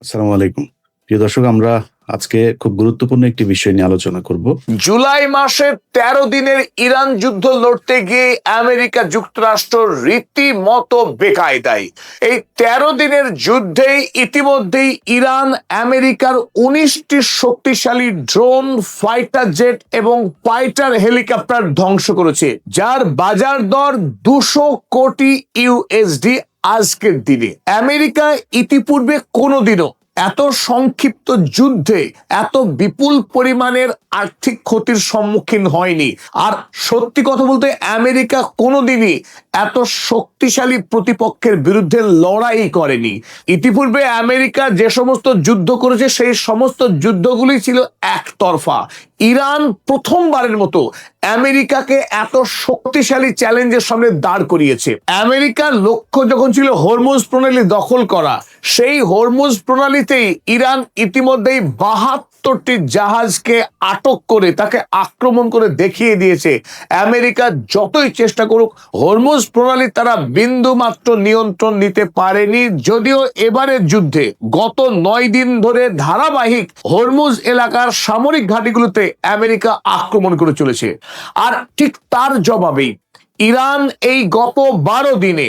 আসসালামু আলাইকুম। প্রিয় দর্শক, আমরা আজকে খুব গুরুত্বপূর্ণ একটি বিষয় নিয়ে আলোচনা করব। জুলাই মাসে ১৩ দিনের ইরান যুদ্ধ লড়তে গিয়ে আমেরিকা যুক্তরাষ্ট্র রীতিমতো বেকায়দায়। এই ১৩ দিনের যুদ্ধে ইতিমধ্যেই ইরান আমেরিকার ১৯টি শক্তিশালী ড্রোন, ফাইটার জেট এবং ফাইটার হেলিকপ্টার ধ্বংস করেছে, যার বাজার দর ২০০ কোটি ইউএসডি। আজকের দিনে আমেরিকা ইতিপূর্বে কোনোদিনও এত সংক্ষিপ্ত যুদ্ধে এত বিপুল পরিমাণের আর্থিক ক্ষতির সম্মুখীন হয়নি। আর সত্যি কথা বলতে আমেরিকা কোনোদিনই এত শক্তিশালী প্রতিপক্ষের বিরুদ্ধে লড়াই করেনি। ইতিপূর্বে আমেরিকা যে সমস্ত যুদ্ধ করেছে সেই সমস্ত যুদ্ধগুলি ছিল একতরফা। ইরান প্রথমবারের মতো আমেরিকাকে এত শক্তিশালী চ্যালেঞ্জের সামনে দাঁড় করিয়েছে। আমেরিকার লক্ষ্য যখন ছিল হরমুজ প্রণালী দখল করা, সেই হরমুজ প্রণালীতেই ইরান ইতিমধ্যেই ৭২টি জাহাজকে আটক করে তাকে আক্রমণ করে দেখিয়ে দিয়েছে আমেরিকা যতই চেষ্টা করুক হরমুজ প্রণালী তারা বিন্দু মাত্র নিয়ন্ত্রণ নিতে পারেনি। যদিও এবারের যুদ্ধে গত ৯ দিন ধরে ধারাবাহিক হরমুজ এলাকার সামরিক ঘাঁটিগুলোতে আমেরিকা আক্রমণ করে চলেছে। আর ঠিক তার জবাবেই ইরান এই গত ১২ দিনে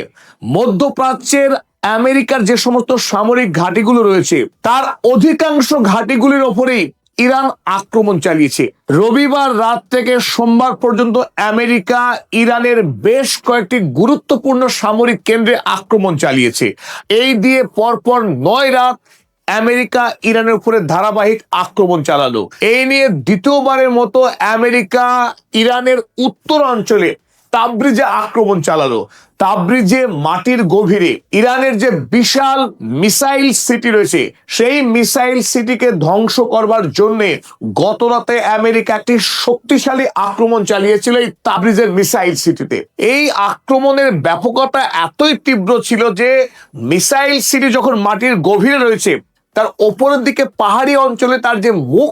মধ্যপ্রাচ্যের আমেরিকার যে সমস্ত সামরিক ঘাঁটিগুলো রয়েছে তার অধিকাংশ ঘাঁটিগুলির ওপরেই ইরান আক্রমণ চালিয়েছে। রবিবার রাত থেকে সোমবার পর্যন্ত আমেরিকা ইরানের বেশ কয়েকটি গুরুত্বপূর্ণ সামরিক কেন্দ্রে আক্রমণ চালিয়েছে। এই দিয়ে পরপর ৯ রাত আমেরিকা ইরানের উপরে ধারাবাহিক আক্রমণ চালালো। এই নিয়ে দ্বিতীয়বারের মতো আমেরিকা ইরানের উত্তরাঞ্চলে তাবরিজে আক্রমণ চালালো। তাবরিজে মাটির গভীরে ইরানের যে বিশাল মিসাইল সিটি রয়েছে সেই মিসাইল সিটিকে ধ্বংস করবার জন্য গত রাতে আমেরিকা একটি শক্তিশালী আক্রমণ চালিয়েছিল এই তাবরিজের মিসাইল সিটিতে। এই আক্রমণের ব্যাপকতা এতই তীব্র ছিল যে মিসাইল সিটি যখন মাটির গভীরে রয়েছে তার ওপরের দিকে পাহাড়ি অঞ্চলে তার যে মুখ,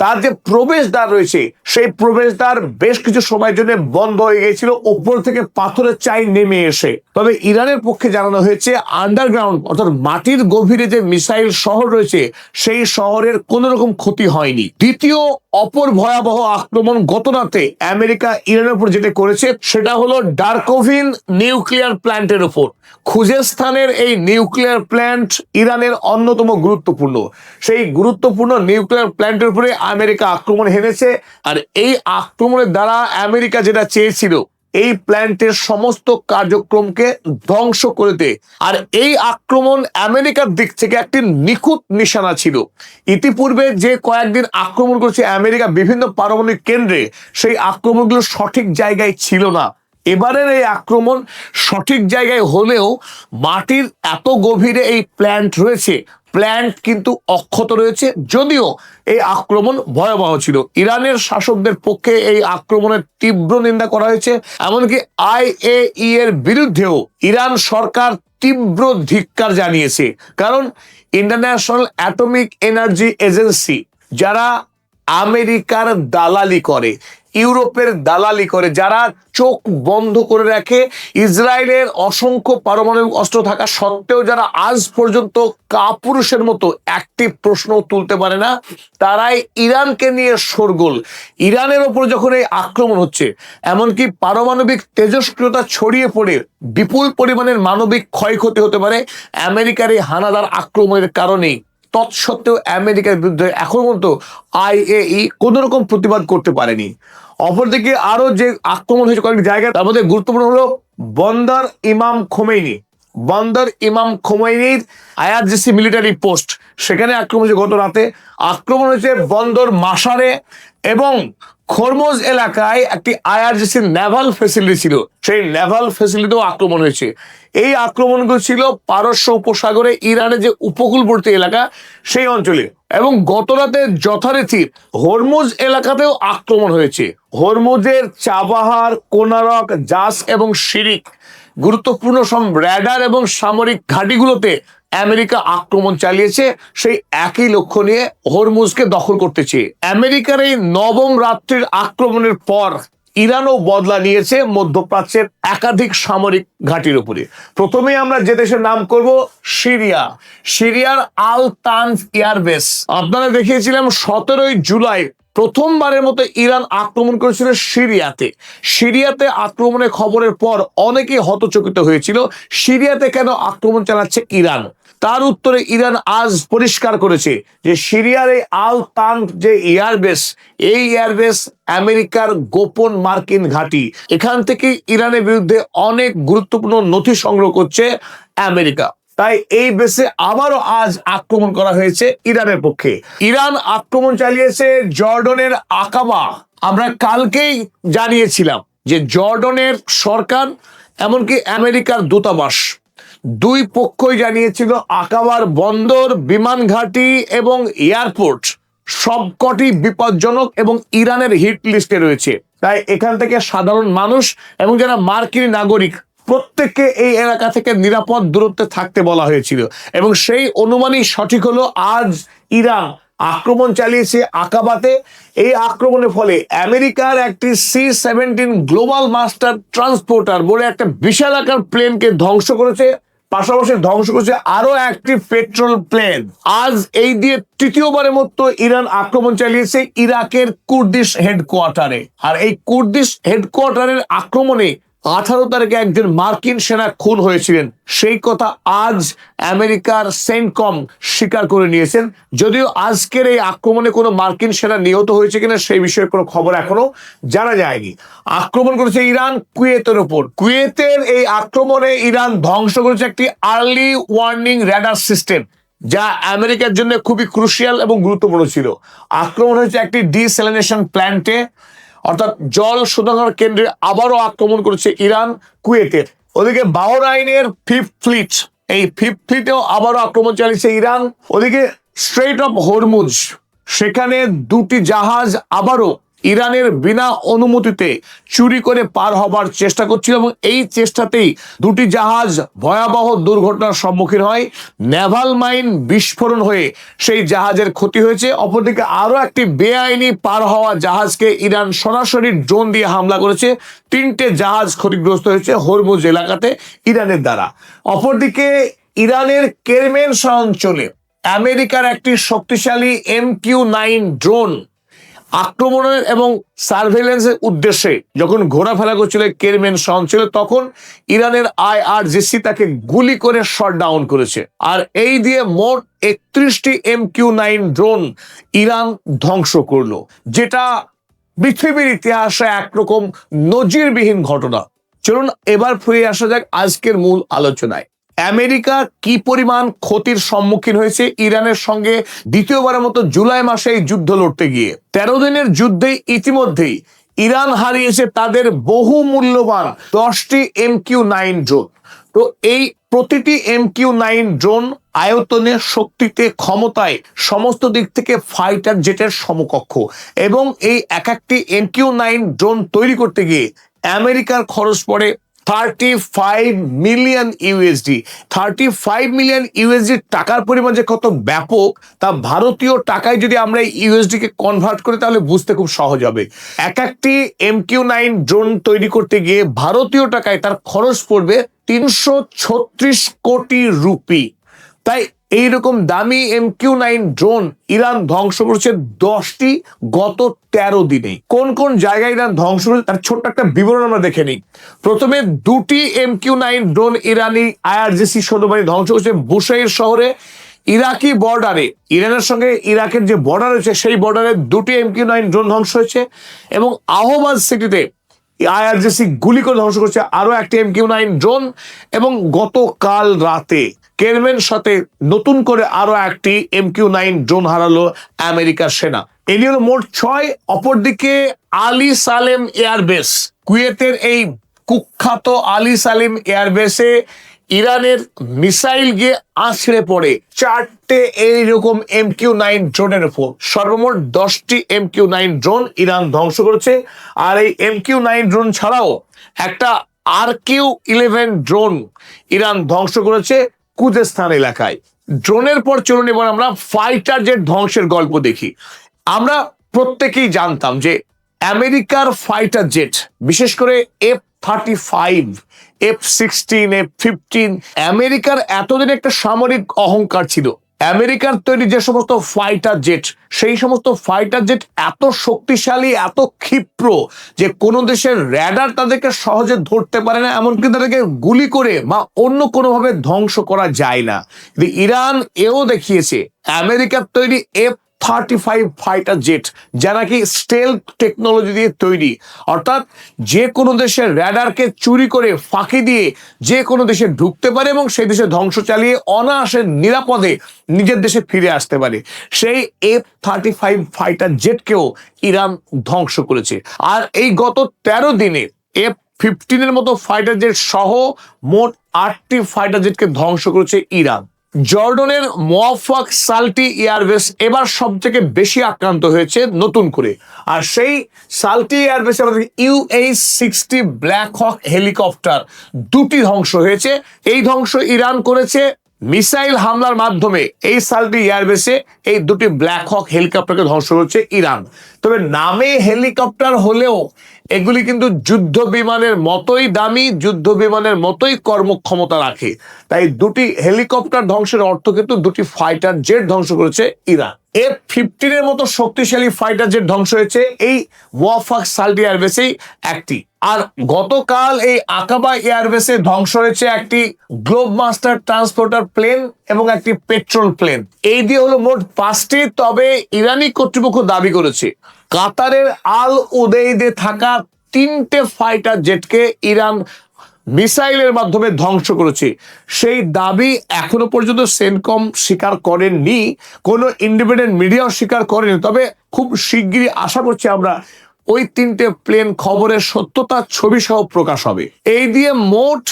তার যে প্রবেশদ্বার রয়েছে সেই প্রবেশদ্বার বেশ কিছু সময়ের জন্য বন্ধ হয়ে গিয়েছিল ওপর থেকে পাথরের চাই নেমে এসে। তবে ইরানের পক্ষে জানানো হয়েছে আন্ডারগ্রাউন্ড অর্থাৎ মাটির গভীরে যে মিসাইল শহর রয়েছে সেই শহরের কোন রকম ক্ষতি হয়নি। দ্বিতীয় অপর ভয়াবহ আক্রমণ গত রাতে আমেরিকা ইরানের উপর যেটা করেছে সেটা হলো ডারকোভিন নিউক্লিয়ার প্ল্যান্টের উপর। খুজেস্তানের এই নিউক্লিয়ার প্ল্যান্ট ইরানের অন্যতম গুরুত্বপূর্ণ। সেই গুরুত্বপূর্ণ নিউক্লিয়ার প্ল্যান্টের উপরে আমেরিকা আক্রমণ হেনেছে। আর এই আক্রমণের দ্বারা আমেরিকা যেটা চেয়েছিল এই প্ল্যান্টের সমস্ত কার্যক্রমকে ধ্বংস করে দেয়। আর এই আক্রমণ আমেরিকার দিক থেকে একটি নিখুঁত নিশানা ছিল। ইতিপূর্বে যে কয়েকদিন আক্রমণ করেছে আমেরিকা বিভিন্ন পারমাণবিক কেন্দ্রে, সেই আক্রমণগুলো সঠিক জায়গায় ছিল না। এবারের এই আক্রমণ সঠিক জায়গায় হলেও মাটির এত গভীরে এই প্ল্যান্ট রয়েছে, প্ল্যান্ট কিন্তু অক্ষত রয়েছে। যদিও এই আক্রমণ ভয়াবহ ছিল, ইরানের শাসকদের পক্ষে এই আক্রমণের তীব্র নিন্দা করা হয়েছে। এমনকি আইএই এর বিরুদ্ধেও ইরান সরকার তীব্র ধিক্কার জানিয়েছে। কারণ ইন্টারন্যাশনাল অ্যাটমিক এনার্জি এজেন্সি যারা আমেরিকার দালালি করে, ইউরোপের দালালি করে, যারা চোখ বন্ধ করে রাখে ইসরায়েলের অসংখ্য পারমাণবিক অস্ত্র থাকা সত্ত্বেও যারা আজ পর্যন্ত কাপুরুষের মতো একটি প্রশ্ন তুলতে পারে না, তারাই ইরানকে নিয়ে শোরগোল। ইরানের ওপর যখন এই আক্রমণ হচ্ছে, এমনকি পারমাণবিক তেজস্ক্রিয়তা ছড়িয়ে পড়ে বিপুল পরিমাণের মানবিক ক্ষয়ক্ষতি হতে পারে আমেরিকার এই হানাদার আক্রমণের কারণেই। তৎসত্ত্বেও আমেরিকার বিরুদ্ধে এখন পর্যন্ত আইএই কোন রকম প্রতিবাদ করতে পারেনি। অপরদিকে আরো যে আক্রমণ হয়েছে কয়েকটি জায়গায়, তার মধ্যে গুরুত্বপূর্ণ হলো বন্দর ইমাম খোমেনি। বন্দর ইমাম খোমেনির আইআরজিসি মিলিটারি পোস্ট, সেখানে আক্রমণ হয়েছে গত রাতে। আক্রমণ হয়েছে বন্দর মাসারে এবং খরমুজ এলাকায় একটি আইআরজিসি নেভাল ফেসিলিটি ছিল, সেই নেভাল ফেসিলিটিও আক্রমণ হয়েছে। এই আক্রমণগুলো ছিল পারস্য উপসাগরে ইরানের যে উপকূলবর্তী এলাকা সেই অঞ্চলে। এবং গত রাতে যথারীতি হরমুজ এলাকাতেও আক্রমণ হয়েছে। হরমুজের চাবাহার, কোনারক, জাস এবং শিরিক গুরুত্বপূর্ণ সব র্যাডার এবং সামরিক ঘাঁটিগুলোতে আমেরিকা আক্রমণ চালিয়েছে সেই একই লক্ষ্য নিয়ে হরমুজকে দখল করতে চেয়ে। আমেরিকার এই নবম রাত্রির আক্রমণের পর ইরানও বদলা নিয়েছে মধ্যপ্রাচ্যের একাধিক সামরিক ঘাঁটির উপরে। প্রথমে আমরা যে দেশের নাম করব সিরিয়া। সিরিয়ার আল তানফ এয়ারবেস আপনারা দেখিয়েছিলাম 17ই জুলাই প্রথমবারের মতো ইরান আক্রমণ করেছিল সিরিয়াতে। সিরিয়াতে আক্রমণের খবরের পর অনেকেই হতচকিত হয়েছিল, সিরিয়াতে কেন আক্রমণ চালাচ্ছে ইরান। তার উত্তরে ইরান আজ পরিষ্কার করেছে যে সিরিয়ার এই আল তানফ যে এয়ারবেস, এই এয়ারবেস আমেরিকার গোপন মার্কিন ঘাঁটি। এখান থেকে ইরানের বিরুদ্ধে অনেক গুরুত্বপূর্ণ নথি সংগ্রহ করছে আমেরিকা। তাই এই বেসে আবারও আজ আক্রমণ করা হয়েছে ইরানের পক্ষে। ইরান আক্রমণ চালিয়েছে জর্ডনের আকাবা। আমরা কালকেই জানিয়েছিলাম যে জর্ডনের সরকার এমনকি আমেরিকার দূতাবাস দুই পক্ষই জানিয়েছিল আকাবার বন্দর, বিমান ঘাঁটি এবং এয়ারপোর্ট সবকটি বিপজ্জনক এবং ইরানের হিট লিস্টে রয়েছে। তাই এখান থেকে সাধারণ মানুষ এবং যারা মার্কিন নাগরিক প্রত্যেককে এই এলাকা থেকে নিরাপদ দূরত্বে থাকতে বলা হয়েছিল এবং সেই অনুমানই সঠিক হলো। আজ ইরান আক্রমণ চালিয়েছে আকাবাতে। এই আক্রমণের ফলে আমেরিকার একটি C-17 গ্লোবাল মাস্টার ট্রান্সপোর্টার বলে একটা বিশাল আকার প্লেনকে ধ্বংস করেছে, পাশাপাশি ধ্বংস করেছে আরো একটি পেট্রোল প্লেন। আজ এই দিয়ে তৃতীয়বারের মতো ইরান আক্রমণ চালিয়েছে ইরাকের কুর্দিশ হেডকোয়ার্টারে। আর এই কুর্দিশ হেডকোয়ার্টারের আক্রমণে 18 তারিখে একজন মার্কিন সেনা খুন হয়েছিলেন, সেই কথা আজ আমেরিকার সেন্টকম স্বীকার করে নিয়েছেন। যদিও আজকের এই আক্রমণে কোনো মার্কিন সেনা নিহত হয়েছে কিনা সেই বিষয়ে কোনো খবর এখনো জানা যায়নি। আক্রমণ করেছে ইরান কুয়েতের ওপর। কুয়েতের এই আক্রমণে ইরান ধ্বংস করেছে একটি আর্লি ওয়ার্নিং রেডার সিস্টেম, যা আমেরিকার জন্য খুবই ক্রুশিয়াল এবং গুরুত্বপূর্ণ ছিল। আক্রমণ হয়েছে একটি ডিস্যালিনেশন প্ল্যান্টে, অর্থাৎ জল শোধনাগার কেন্দ্রে আবারও আক্রমণ করেছে ইরান কুয়েতের। ওদিকে বাহরাইনের ফিফথ ফ্লিট, এই ফিফথ ফ্লিটেও আবারও আক্রমণ চালিয়েছে ইরান। ওদিকে স্ট্রেইট অফ হরমুজ, সেখানে দুটি জাহাজ আবারও ইরানের বিনা অনুমতিতে চুরি করে পার হবার চেষ্টা করছিল এবং এই চেষ্টাতেই দুটি জাহাজ ভয়াবহ দুর্ঘটনার সম্মুখীন হয়। নেভাল মাইন বিস্ফোরণ হয়ে সেই জাহাজের ক্ষতি হয়েছে। অপরদিকে আরো একটি বেআইনি পার হওয়া জাহাজকে ইরান সরাসরি ড্রোন দিয়ে হামলা করেছে। 3টে জাহাজ ক্ষতিগ্রস্ত হয়েছে হরমুজ এলাকাতে ইরানের দ্বারা। অপরদিকে ইরানের কেরমেন অঞ্চলে আমেরিকার একটি শক্তিশালী MQ-9 ড্রোন আক্রমণের এবং সার্ভেলেন্সের উদ্দেশ্যে যখন ঘোরাফেরা করছিল কেরমেন অঞ্চলে, তখন ইরানের IRGC তাকে গুলি করে শট ডাউন করেছে। আর এই দিয়ে মোট 31টি MQ-9 ড্রোন ইরান ধ্বংস করলো, যেটা পৃথিবীর ইতিহাসে একরকম নজিরবিহীন ঘটনা। চলুন এবার ফিরে আসা যাক আজকের মূল আলোচনায়। আমেরিকা কি পরিমাণ ক্ষতির সম্মুখীন হয়েছে ইরানের সঙ্গে দ্বিতীয়বারের মতো জুলাই মাসে এই যুদ্ধ লড়তে গিয়ে। 13 দিনের যুদ্ধে ইতিমধ্যেই ইরান হারিয়েছে তাদের বহু মূল্যবান 10টি MQ-9 ড্রোন। তো এই প্রতিটি MQ-9 ড্রোন আয়তনে, শক্তিতে, ক্ষমতায় সমস্ত দিক থেকে ফাইটার জেটের সমকক্ষ এবং এই এক একটি MQ-9 ড্রোন তৈরি করতে গিয়ে আমেরিকার খরচ পড়ে 35 মিলিয়ন USD। 35 মিলিয়ন USD টাকার পরিমাণ যে কত ব্যাপক, তা ভারতীয় টাকায় যদি আমরা USD কে কনভার্ট করি তাহলে বুঝতে খুব সহজ হবে। এক একটি MQ-9 ড্রোন তৈরি করতে গিয়ে ভারতীয় টাকায় তার খরচ পড়বে 336 কোটি রুপি। তাই এইরকম দামি MQ-9 ড্রোন ইরান ধ্বংস করেছে 10টি গত 13 দিনে। কোন কোন জায়গায় ইরান ধ্বংস করেছে তার ছোট্ট একটা বিবরণ আমরা দেখে নিই। প্রথমে 2টি MQ-9 ড্রোন ইরানি IRGC সৈন্যবাহিনী ধ্বংস করেছে বুশাইর শহরে। ইরাকি বর্ডারে, ইরানের সঙ্গে ইরাকের যে বর্ডার রয়েছে সেই বর্ডারে 2টি MQ-9 ড্রোন ধ্বংস হয়েছে এবং আহবাজ সিটিতে IRGC গুলি করে ধ্বংস করছে আরো একটি MQ-9 ড্রোন। এবং গতকাল রাতে কেরমেন সাথে নতুন করে আরো একটি MQ-9 ড্রোন হারালো আমেরিকার সেনা। এ নিয়ে মোট 6। অপরদিকে আলী সালেম এয়ারবেস, কুয়েতের এই কুখ্যাত আলী সালেম এয়ারবেসে ইরানের মিসাইল গিয়ে আছড়ে পড়ে 4টে এইরকম MQ-9 ড্রোনের উপর। সর্বমোট 10টি MQ-9 ড্রোন ইরান ধ্বংস করেছে। আর এই MQ-9 ড্রোন ছাড়াও একটা RQ-11 ড্রোন ইরান ধ্বংস করেছে কুজেস্তান এলাকায়। ড্রোনের পর চলুন এবার আমরা ফাইটার জেট ধ্বংসের গল্প দেখি। আমরা প্রত্যেকেই জানতাম যে আমেরিকার ফাইটার জেট, বিশেষ করে F-35, F-16, F-15, আমেরিকার এতদিন একটা সামরিক অহংকার ছিল। আমেরিকার তৈরি যে সমস্ত ফাইটার জেট, সেই সমস্ত ফাইটার জেট এত শক্তিশালী, এত ক্ষিপ্র যে কোনো দেশের র্যাডার তাদেরকে সহজে ধরতে পারে না, এমনকি তাদেরকে গুলি করে বা অন্য কোনোভাবে ধ্বংস করা যায় না। কিন্তু ইরান এও দেখিয়েছে আমেরিকার তৈরি F-35 ফাইটার জেট, যা নাকি স্টেলথ টেকনোলজি দিয়ে তৈরি, অর্থাৎ যে কোনো দেশের র্যাডারকে চুরি করে ফাঁকি দিয়ে যে কোনো দেশে ঢুকতে পারে এবং সেই দেশে ধ্বংস চালিয়ে অনায়াসে নিরাপদে নিজের দেশে ফিরে আসতে পারে। সেই F-35 ফাইটার জেটকেও ইরান ধ্বংস করেছে। আর এই গত 13 দিনে F-15 এর মতো ফাইটার জেট সহ মোট 8টি ফাইটার জেটকে ধ্বংস করেছে ইরান। জর্ডনের মোয়াফাক সালটি এয়ারবেস এবার সব থেকে বেশি আক্রান্ত হয়েছে নতুন করে। আর সেই সালটি এয়ারবেসে আমাদের UH-60 ব্ল্যাক হক হেলিকপ্টার দুটি ধ্বংস হয়েছে। এই ধ্বংস ইরান করেছে মিসাইল হামলার মাধ্যমে। এই সালটি এয়ারবেসে এই দুটি ব্ল্যাক হক হেলিকপ্টারকে ধ্বংস করেছে ইরান। তবে নামে হেলিকপ্টার হলেও এগুলি কিন্তু যুদ্ধ বিমানের মতোই দামি, যুদ্ধ বিমানের মতোই কর্মক্ষমতা রাখে। তাই দুটি হেলিকপ্টার ধ্বংসের অর্থ কিন্তু দুটি ফাইটার জেট ধ্বংস করেছে ইরান। F-15 এর মতো শক্তিশালী ফাইটার জেট ধ্বংস হয়েছে এই ওয়াফাক সালটি এয়ারবেসেই একটি। আর গতকাল এই আকাবা এয়ারবেসে ধ্বংস হয়েছে একটি গ্লোবমাস্টার ট্রান্সপোর্টার প্লেন এবং একটি পেট্রোল প্লেন। এই দিয়ে হলো মোট 5টি। তবে ইরানি কর্তৃপক্ষ দাবি করেছে কাতারের আল উদেইদে থাকা 3টে ফাইটার জেটকে ইরান মিসাইলের মাধ্যমে ধ্বংস করেছে। সেই দাবি এখনো পর্যন্ত সেনকম স্বীকার করেননি, কোনো ইন্ডিপেন্ডেন্ট মিডিয়াও স্বীকার করেনি। তবে খুব শিগগিরই আশা করছি আমরা ওই 3টে প্লেন খবরের সত্যতা ছবি সহ প্রকাশ হবে। এই দিয়ে মোট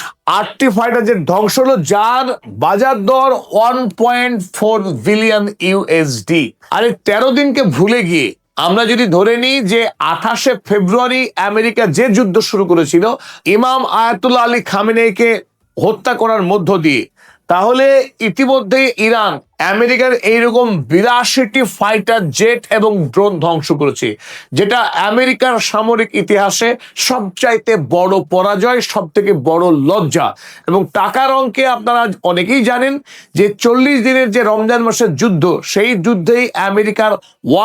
8টি ফাইটার জেট ধ্বংস হলো, যার বাজার দর 1.4 বিলিয়ন USD। আর এই 13 দিনকে ভুলে গিয়ে আমরা যদি ধরে নিই যে 28শে ফেব্রুয়ারি আমেরিকা যে যুদ্ধ শুরু করেছিল ইমাম আয়াতুল্লাহ আলী খামেনেইকে হত্যা করার মধ্য দিয়ে, তাহলে ইতিমধ্যে ইরান আমেরিকার এইরকম 82টি ফাইটার জেট এবং ড্রোন ধ্বংস করেছে, যেটা আমেরিকার সামরিক ইতিহাসে সবচাইতে বড় পরাজয়, সব থেকে বড় লজ্জা। এবং টাকার অঙ্কে আপনারা অনেকেই জানেন যে 40 দিনের যে রমজান মাসের যুদ্ধ, সেই যুদ্ধেই আমেরিকার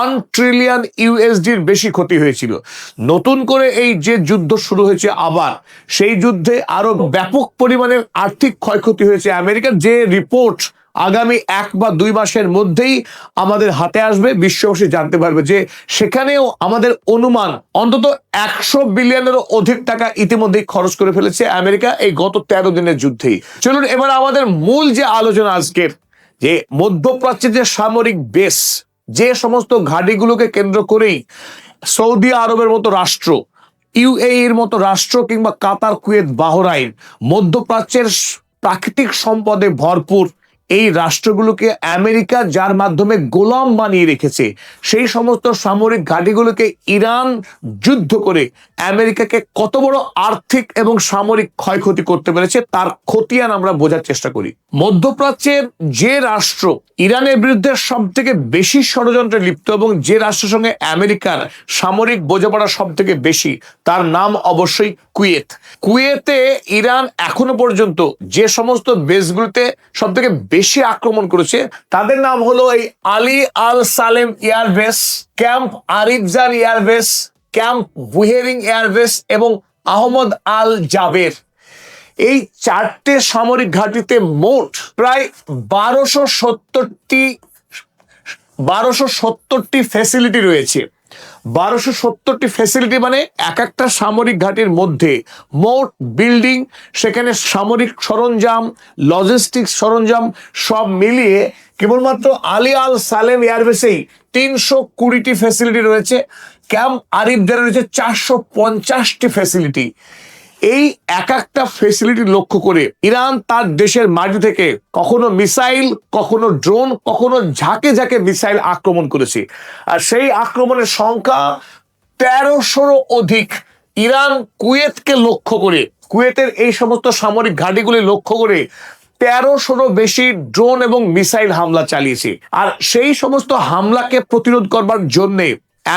1 ট্রিলিয়ন USDর বেশি ক্ষতি হয়েছিল। নতুন করে এই যে যুদ্ধ শুরু হয়েছে আবার, সেই যুদ্ধে আরো ব্যাপক পরিমাণের আর্থিক ক্ষয়ক্ষতি হয়েছে আমেরিকার, যে রিপোর্ট আগামী 1 বা 2 মাসের মধ্যেই আমাদের হাতে আসবে। বিশ্ববাসী জানতে পারবে যে সেখানেও আমাদের অনুমান অন্তত 100 বিলিয়নেরও অধিক টাকা ইতিমধ্যেই খরচ করে ফেলেছে আমেরিকা এই গত 13 দিনের যুদ্ধেই। চলুন এবার আমাদের মূল যে আলোচনা আজকের, যে মধ্যপ্রাচ্যের যে সামরিক বেস, যে সমস্ত ঘাঁটিগুলোকে কেন্দ্র করেই সৌদি আরবের মতো রাষ্ট্র, UAE এর মতো রাষ্ট্র কিংবা কাতার, কুয়েত, বাহরাইন, মধ্যপ্রাচ্যের প্রাকৃতিক সম্পদে ভরপুর এই রাষ্ট্রগুলোকে আমেরিকা যার মাধ্যমে গোলাম বানিয়ে রেখেছে, সেই সমস্ত সামরিক ঘাঁটিগুলোকে ইরান যুদ্ধ করে আমেরিকাকে কত বড় আর্থিক এবং সামরিক ক্ষয়ক্ষতি করতে পেরেছে তার খতিয়ান আমরা বোঝার চেষ্টা করি। মধ্যপ্রাচ্যের যে রাষ্ট্র ইরানের বিরুদ্ধে সব থেকে বেশি ষড়যন্ত্রে লিপ্ত এবং যে রাষ্ট্রের সঙ্গে আমেরিকার সামরিক বোঝাপড়া সব থেকে বেশি, তার নাম অবশ্যই কুয়েত। কুয়েতে ইরান এখনো পর্যন্ত যে সমস্ত বেসগুলোতে সব থেকে বেশি আক্রমণ করেছে তাদের নাম হলো এই Ali Al Salem airbase, camp Arifjan airbase, camp Buehring airbase এবং আহমদ আল জাবের। এই 4টে সামরিক ঘাঁটিতে মোট প্রায় 1270টি ফ্যাসিলিটি রয়েছে। 1270টি ফ্যাসিলিটি মানে এক একটা সামরিক ঘাঁটির মধ্যে মোট বিল্ডিং, সেখানে সামরিক সরঞ্জাম, লজিস্টিক্স সরঞ্জাম সব মিলিয়ে কেবলমাত্র আলী আল সালেম এয়ারবেসেই 320টি ফ্যাসিলিটি রয়েছে। ক্যাম্প আরিফজানে রয়েছে 450টি ফ্যাসিলিটি। এই এক একটা ফ্যাসিলিটি লক্ষ্য করে ইরান তার দেশের মাটি থেকে কখনো মিসাইল, কখনো ড্রোন, কখনো ঝাঁকে ঝাঁকে মিসাইল আক্রমণ করেছে। আর সেই আক্রমণের সংখ্যা 1300রও অধিক। ইরান কুয়েতকে লক্ষ্য করে, কুয়েতের এই সমস্ত সামরিক ঘাঁটিগুলি লক্ষ্য করে 1300রও বেশি ড্রোন এবং মিসাইল হামলা চালিয়েছে। আর সেই সমস্ত হামলাকে প্রতিরোধ করবার জন্যে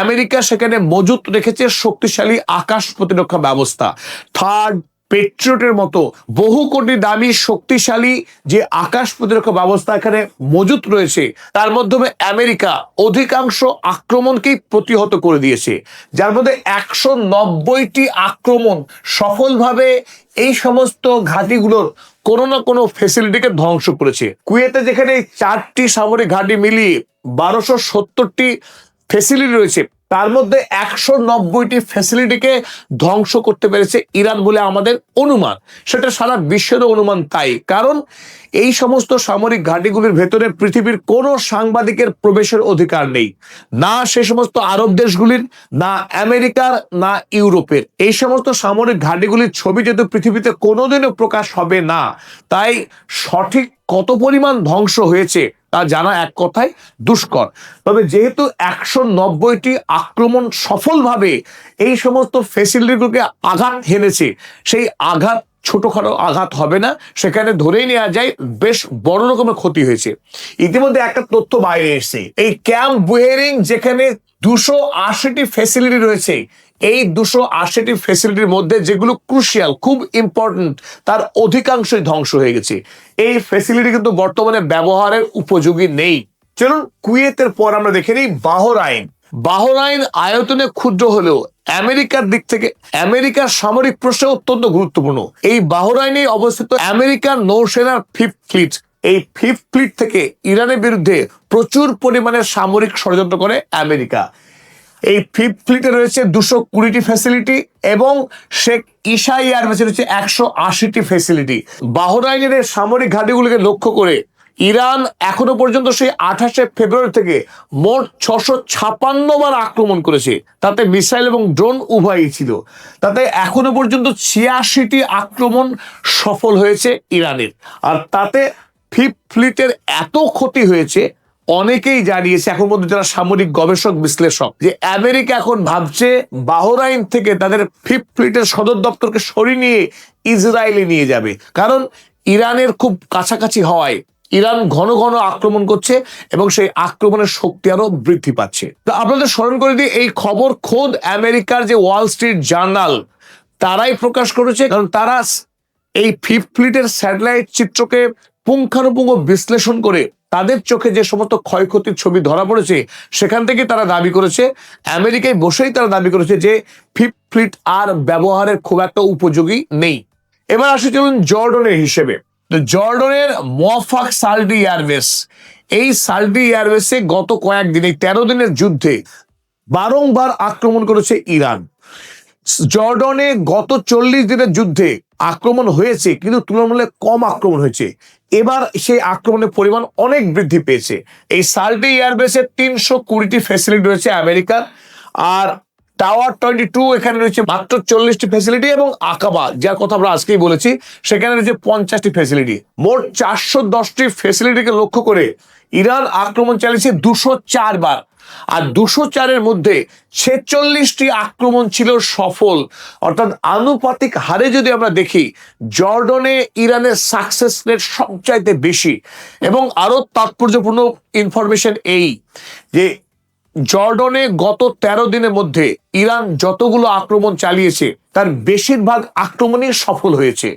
আমেরিকা সেখানে মজুত রেখেছে শক্তিশালী আকাশ প্রতিরক্ষা ব্যবস্থা। থার্ড পেট্রিয়টের মতো বহু কোটি দামি শক্তিশালী যে আকাশ প্রতিরক্ষা ব্যবস্থা এখানে মজুত রয়েছে, তার মাধ্যমে আমেরিকা অধিকাংশ আক্রমণকেই প্রতিহত করে দিয়েছে, যার মধ্যে 190টি আক্রমণ সফলভাবে এই সমস্ত ঘাঁটিগুলোর কোনো না কোনো ফেসিলিটিকে ধ্বংস করেছে। কুয়েতে যেখানে 4টি সামরিক ঘাঁটি মিলিয়ে 1270টি ফেসিলিটি রয়েছে, তার মধ্যে 190টি ফ্যাসিলিটিকে ধ্বংস করতে পেরেছে ইরান বলে আমাদের অনুমান। সেটা সারা বিশ্বের অনুমান তাই, কারণ এই সমস্ত সামরিক ঘাঁটিগুলির ভেতরে পৃথিবীর কোনো সাংবাদিকের প্রবেশের অধিকার নেই, না সে সমস্ত আরব দেশগুলির, না আমেরিকার, না ইউরোপের। এই সমস্ত সামরিক ঘাঁটিগুলির ছবি যেহেতু পৃথিবীতে কোনোদিনও প্রকাশ হবে না, তাই সঠিক কত পরিমাণ ধ্বংস হয়েছে তা জানা এক কথায় দুষ্কর। তবে যেহেতু 190টি আক্রমণ সফলভাবে এই সমস্ত ফেসিলিটিগুলোকে আঘাত হেনেছে, সেই আঘাত ছোটখাটো আঘাত হবে না, সেখানে ধরেই নেওয়া যায় বেশ বড় রকমের ক্ষতি হয়েছে। ইতিমধ্যে একটা তথ্য বাইরে এসেছে, এই ক্যাম্প বুহেরিং যেখানে 280টি ফেসিলিটি রয়েছে, এই 280টি ফেসিলিটির মধ্যে যেগুলো ক্রুশিয়াল, খুব ইম্পর্টেন্ট, তার অধিকাংশই ধ্বংস হয়ে গেছে। এই ফেসিলিটি কিন্তু বর্তমানে ব্যবহারের উপযোগী নেই। চলুন কুয়েতের পর আমরা দেখে নিই বাহরাইন। বাহরাইন আয়তনে ক্ষুদ্র হলেও আমেরিকার দিক থেকে আমেরিকার সামরিক প্রশ্নে অত্যন্ত গুরুত্বপূর্ণ। এই বাহরাইনে অবস্থিত আমেরিকার নৌসেনার 5th ফ্লিট, এই 5th ফ্লিট থেকে ইরানের বিরুদ্ধে প্রচুর পরিমাণে সামরিক ষড়যন্ত্র করে আমেরিকা। এই 5th ফ্লিটে রয়েছে 220টি ফ্যাসিলিটি এবং শেখ ঈসা এয়ারবেসে রয়েছে 180টি ফ্যাসিলিটি। বাহরাইনের সামরিক ঘাঁটিগুলিকে লক্ষ্য করে ইরান এখনো পর্যন্ত সেই 28শে ফেব্রুয়ারি থেকে মোট 656 বার আক্রমণ করেছে, তাতে মিসাইল এবং ড্রোন উভয়ই ছিল। তাতে এখনো পর্যন্ত 86টি আক্রমণ সফল হয়েছে ইরানের। আর তাতে 5th ফ্লিটের এত ক্ষতি হয়েছে, অনেকেই জানিয়েছে এখন পর্যন্ত যারা সামরিক গবেষক বিশ্লেষক, যে আমেরিকা এখন ভাবছে বাহরাইন থেকে তাদের 5th ফ্লিটের সদর দপ্তরকে সরিয়ে নিয়ে ইসরায়েলে নিয়ে যাবে, কারণ ইরানের খুব কাছাকাছি হওয়ায় ইরান ঘন ঘন আক্রমণ করছে এবং সেই আক্রমণের শক্তি আরো বৃদ্ধি পাচ্ছে। তো আপনাদের স্মরণ করে দিই, এই খবর খোদ আমেরিকার যে ওয়াল স্ট্রিট জার্নাল তারাই প্রকাশ করেছে, কারণ তারা এই 5th ফ্লিটের স্যাটেলাইট চিত্রকে পুঙ্খানুপুঙ্খ বিশ্লেষণ করে তাদের চোখে যে সমস্ত ক্ষয়ক্ষতির ছবি ধরা পড়েছে, সেখান থেকে তারা দাবি করেছে, আমেরিকায় বসেই তারা দাবি করেছে যে 5th ফ্লিট আর ব্যবহারের খুব একটা উপযোগী নেই। এবার আসি চলুন জর্ডনের হিসেবে। জর্ডনের মোয়াফাক সালডি এয়ারবেস, এই সালডি এয়ারবেসে গত কয়েকদিনে 13 দিনের যুদ্ধে বারংবার আক্রমণ করেছে ইরান। জর্ডনে গত 40 দিনের যুদ্ধে আক্রমণ হয়েছে, কিন্তু তুলনামূলক কম আক্রমণ হয়েছে। এবার সেই আক্রমণের পরিমাণ অনেক বৃদ্ধি পেয়েছে। এই সালডি এয়ারবেসে 320টি ফ্যাসিলিটি রয়েছে আমেরিকার, আর টাওয়ার 22 এখানে রয়েছে মাত্র 40টি ফ্যাসিলিটি, এবং আকাবা যার কথা আমরা আজকেই বলেছি সেখানে রয়েছে 50টি ফ্যাসিলিটি। মোট 410টি ফ্যাসিলিটিকে লক্ষ্য করে ইরান আক্রমণ চালিয়েছে 204 বার, আর 204-এর মধ্যে 46টি আক্রমণ ছিল সফল। অর্থাৎ আনুপাতিক হারে যদি আমরা দেখি, জর্ডনে ইরানের সাকসেস রেট সবচাইতে বেশি। এবং আরো তাৎপর্যপূর্ণ ইনফরমেশন এই যে জর্ডনে গত 13 দিনের মধ্যে ইরান যতগুলো আক্রমণ চালিয়েছে তার বেশিরভাগ আক্রমণই সফল হয়েছে।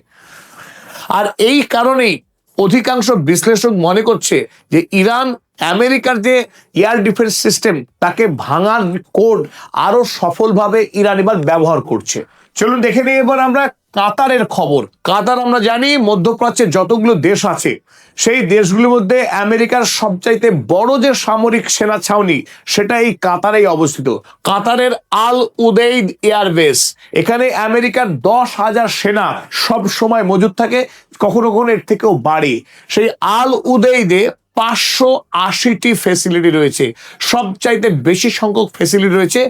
আর এই কারণেই অধিকাংশ বিশ্লেষক মনে করছে যে ইরান আমেরিকার যে এয়ার ডিফেন্স সিস্টেম তাকে ভাঙার কোড আরো সফলভাবে ইরান এবার ব্যবহার করছে। চলুন দেখে নিই এবার আমরা কাতারের খবর। কাতার আমরা জানি মধ্যপ্রাচ্যের যতগুলো দেশ আছে সেই দেশগুলোর মধ্যে আমেরিকার সবচাইতে বড় যে সামরিক সেনা ছাউনি সেটা এই কাতারেই অবস্থিত। কাতারের আল উদেইদ এয়ারবেস, এখানে আমেরিকার 10,000 সেনা সব সময় মজুদ থাকে, কখনো কখনো এর থেকেও বাড়ে। সেই আল উদেইদে 580টি ফ্যাসিলিটি রয়েছে, সবচাইতে বেশি সংখ্যক ফ্যাসিলিটি রয়েছে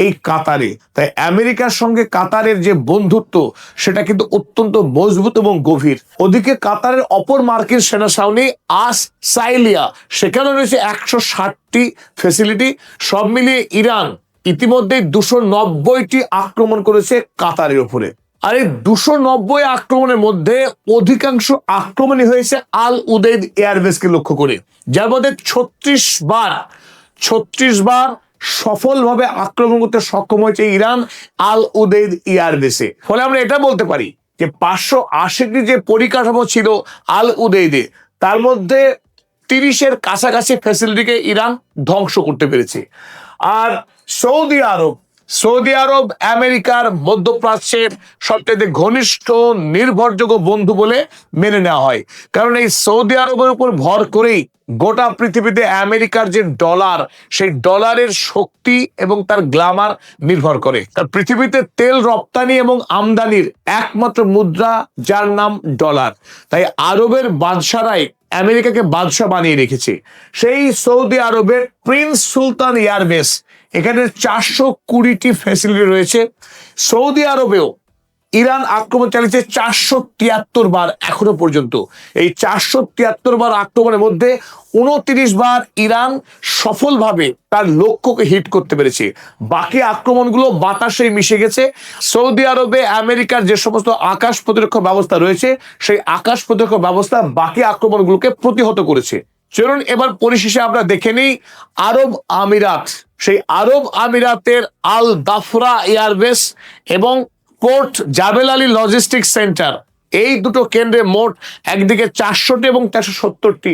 এই কাতারে। তাই আমেরিকার সঙ্গে কাতারের যে বন্ধুত্ব সেটা কিন্তু অত্যন্ত মজবুত এবং গভীর। ওদিকে কাতারের অপর মার্কিন সেনা ছাউনি আস সাইলিয়া, সেখানে রয়েছে 160টি ফ্যাসিলিটি। সব মিলিয়ে ইরান ইতিমধ্যে 290টি আক্রমণ করেছে কাতারের উপরে। আর এই 290 আক্রমণের মধ্যে অধিকাংশ আক্রমণই হয়েছে আল উদেইদ এয়ারবেসকে লক্ষ্য করে, যার মধ্যে 36 বার সফলভাবে আক্রমণ করতে সক্ষম হয়েছে ইরান আল উদেইদ এয়ারবেসে। ফলে আমরা এটা বলতে পারি যে 580টি যে পরিকাঠামো ছিল আল উদেইদে, তার মধ্যে 30-এর কাছাকাছি ফ্যাসিলিটিকে ইরান ধ্বংস করতে পেরেছে। আর সৌদি আরব আমেরিকার মধ্যপ্রাচ্যের সবচেয়ে ঘনিষ্ঠ নির্ভরযোগ্য বন্ধু বলে মেনে নেওয়া হয়, কারণ এই সৌদি আরবের উপর ভর করেই গোটা পৃথিবীতে আমেরিকার যে ডলার, সেই ডলারের শক্তি এবং তার গ্ল্যামার নির্ভর করে। কারণ পৃথিবীতে তেল রপ্তানি এবং আমদানির একমাত্র মুদ্রা যার নাম ডলার, তাই আরবের বাদশারাই আমেরিকাকে বাদশা বানিয়ে রেখেছে। সেই সৌদি আরবের প্রিন্স সুলতান এয়ারবেস, এখানে 420টি ফ্যাসিলিটি রয়েছে। সৌদি আরবেও ইরান আক্রমণ চালিয়েছে 473 বার এখনো পর্যন্ত। এই 473 বার আক্রমণের মধ্যে 29 বার ইরান সফলভাবে তার লক্ষ্যকে হিট করতে পেরেছে। বাকি আক্রমণগুলো বাতাসে মিশে গেছে। সৌদি আরবে আমেরিকার যে সমস্ত আকাশ প্রতিরক্ষা ব্যবস্থা রয়েছে, সেই আকাশ প্রতিরক্ষা ব্যবস্থা বাকি আক্রমণগুলোকে প্রতিহত করেছে। চলুন এবার পরিশেষে আমরা দেখে নিই আরব আমিরাত। সেই আরব আমিরাতের আল দাফরা এয়ারবেস এবং পোর্ট জাবেল আলী লজিস্টিক সেন্টার, এই দুটো কেন্দ্রে মোট একদিকে 400টি এবং 470টি